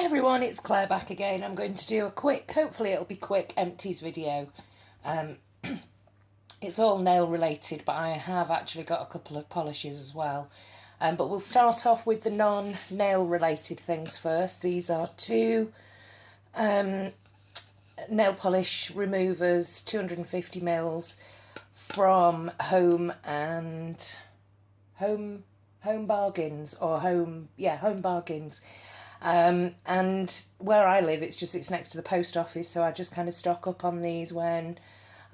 Everyone, it's Claire back again. I'm going to do a quick, hopefully it'll be quick, empties video. It's all nail related, but I have actually got a couple of polishes as well. But we'll start off with the non-nail related things first. These are two nail polish removers, 250 mils from Home Bargains, or Home Bargains. And where I live, it's next to the post office, so I just kind of stock up on these when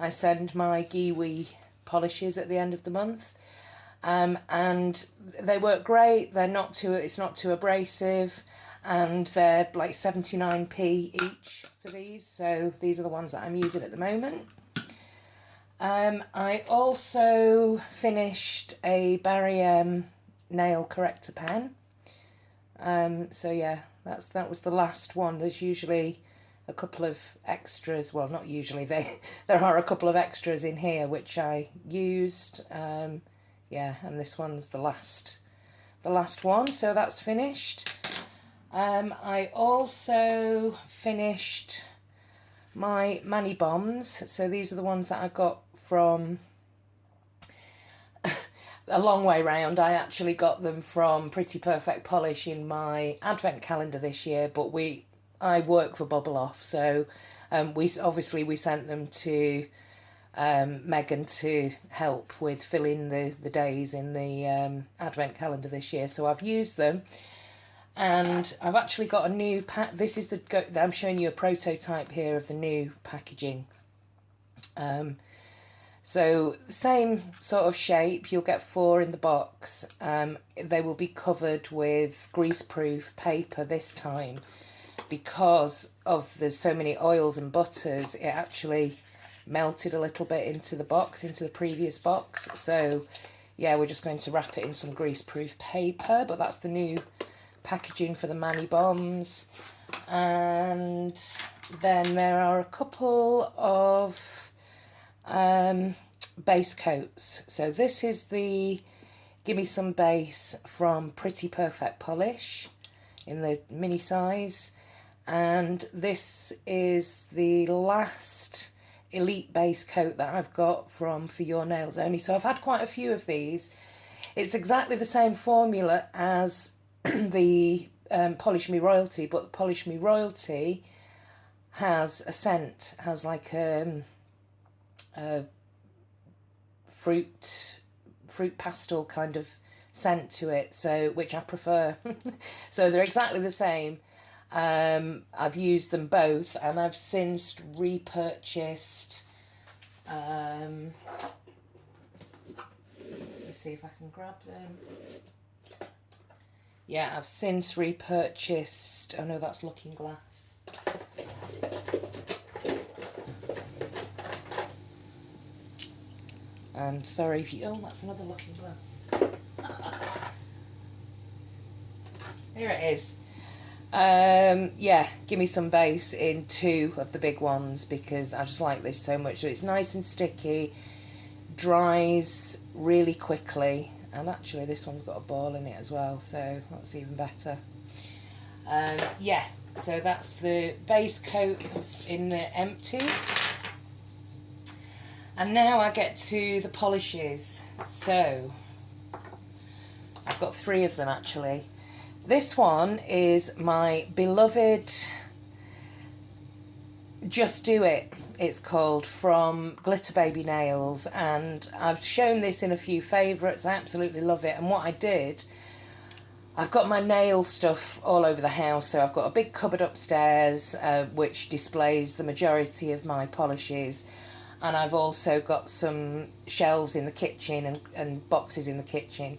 I send my Giwi polishes at the end of the month. And they work great. It's not too abrasive, and they're like 79p each for these. So these are the ones that I'm using at the moment. I also finished a Barry nail corrector pen. So yeah, that was the last one. There's usually a couple of extras. Well, not usually. There are a couple of extras in here which I used. Yeah, and this one's the last one. So that's finished. I also finished my mani bombs. So these are the ones that I got from a long way round. I actually got them from Pretty Perfect Polish in my advent calendar this year, but I work for Bubble Off, so we sent them to Megan to help with filling the days in the advent calendar this year. So I've used them, and I've actually got a new pack. This is I'm showing you a prototype here of the new packaging. So same sort of shape, you'll get 4 in the box. They will be covered with grease-proof paper this time, because there's so many oils and butters. It actually melted a little bit into the previous box. So yeah, we're just going to wrap it in some grease-proof paper, but that's the new packaging for the mani bombs. And then there are a couple of base coats. So this is the Gimme Some Base from Pretty Perfect Polish in the mini size, and this is the last elite base coat that I've got from For Your Nails Only. So I've had quite a few of these. It's exactly the same formula as the Polish Me Royalty, but the Polish Me Royalty has a scent, has like a fruit pastel kind of scent to it, so which I prefer. So they're exactly the same. I've used them both, and I've since repurchased. Let me see if I can grab them. Yeah, I've since repurchased. Oh no, that's Looking Glass. And sorry if you... Oh, that's another Looking Glass. Here it is. Yeah, Gimme Some Base in 2 of the big ones, because I just like this so much. So it's nice and sticky, dries really quickly, and actually this one's got a ball in it as well, so that's even better. Yeah, so that's the base coats in the empties. And now I get to the polishes. So I've got 3 of them actually. This one is my beloved Just Do It, it's called, from Glitter Baby Nails, and I've shown this in a few favourites. I absolutely love it. And what I did, I've got my nail stuff all over the house, so I've got a big cupboard upstairs which displays the majority of my polishes, and I've also got some shelves in the kitchen and boxes in the kitchen.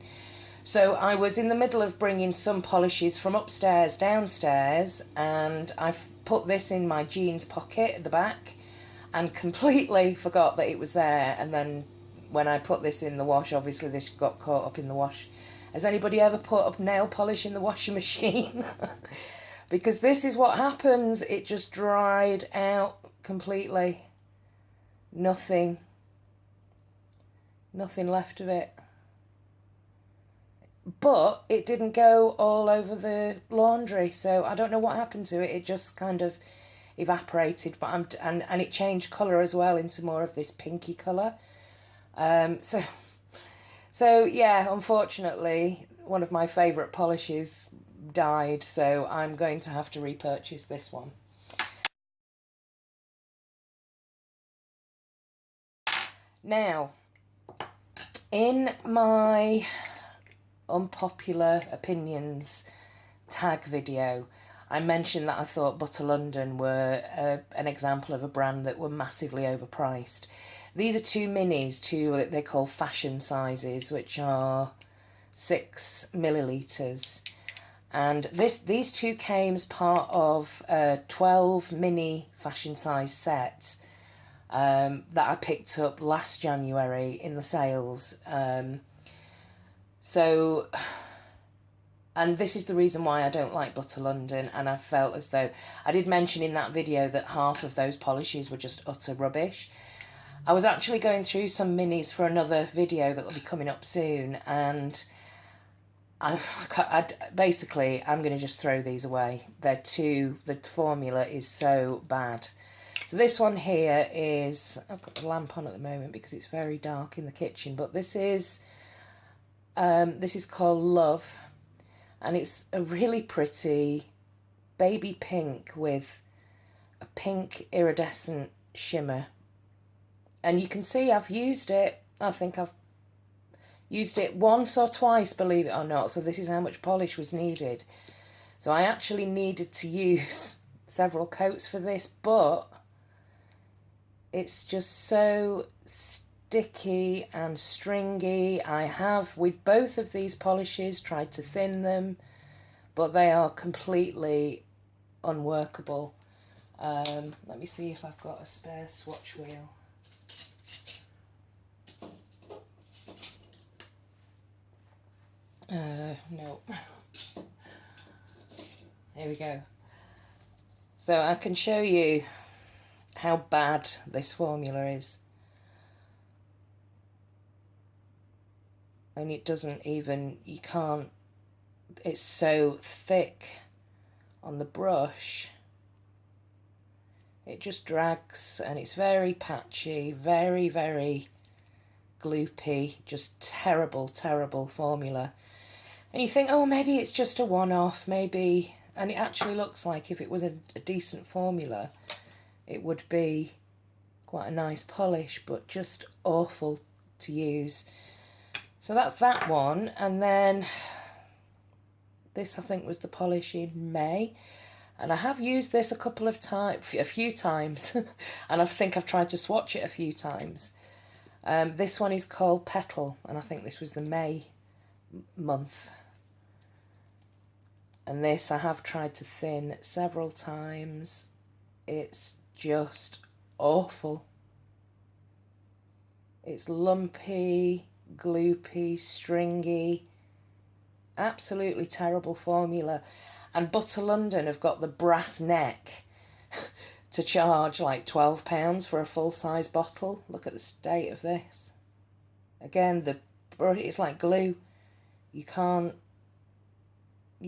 So I was in the middle of bringing some polishes from upstairs downstairs, and I've put this in my jeans pocket at the back and completely forgot that it was there. And then when I put this in the wash, obviously this got caught up in the wash. Has anybody ever put up nail polish in the washing machine? Because this is what happens. It just dried out completely. Nothing left of it. but it didn't go all over the laundry, so I don't know what happened to it. It just kind of evaporated, but and it changed colour as well into more of this pinky colour. So yeah, unfortunately, one of my favourite polishes died, so I'm going to have to repurchase this one. Now, in my unpopular opinions tag video, I mentioned that I thought Butter London were an example of a brand that were massively overpriced. These are two minis, two what they call fashion sizes, which are 6 millilitres. And these two came as part of a 12 mini fashion size set that I picked up last January in the sales. And this is the reason why I don't like Butter London, and I felt as though I did mention in that video that half of those polishes were just utter rubbish. I was actually going through some minis for another video that will be coming up soon, and basically I'm going to just throw these away. The formula is so bad. So this one here is, I've got the lamp on at the moment because it's very dark in the kitchen, but this is called Love, and it's a really pretty baby pink with a pink iridescent shimmer. And you can see I've used it, I think I've used it once or twice, believe it or not, so this is how much polish was needed. So I actually needed to use several coats for this, but it's just so sticky and stringy. I have, with both of these polishes, tried to thin them, but they are completely unworkable. Let me see if I've got a spare swatch wheel. No. Here we go. So I can show you how bad this formula is. And it doesn't even, you can't, it's so thick on the brush. It just drags, and it's very patchy, very, very gloopy, just terrible, terrible formula. And you think, oh, maybe it's just a one-off, maybe, and it actually looks like if it was a decent formula, it would be quite a nice polish, but just awful to use. So that's that one, and then this I think was the polish in May, and I have used this a few times, and I think I've tried to swatch it a few times. This one is called Petal, and I think this was the May month. And this I have tried to thin several times. It's just awful. It's lumpy, gloopy, stringy, absolutely terrible formula. And Butter London have got the brass neck to charge like £12 for a full-size bottle. Look at the state of this. Again, it's like glue. You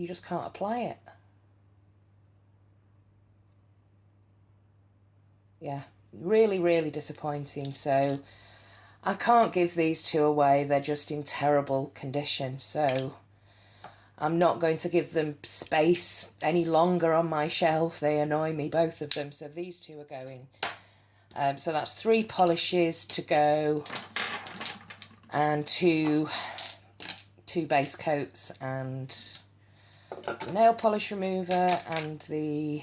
just can't apply it. Yeah, really, really disappointing. So I can't give these two away. They're just in terrible condition. So I'm not going to give them space any longer on my shelf. They annoy me, both of them. So these two are going. So that's 3 polishes to go, and two base coats, and the nail polish remover and the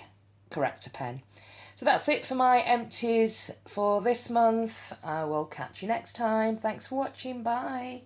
corrector pen. So that's it for my empties for this month. I will catch you next time. Thanks for watching. Bye.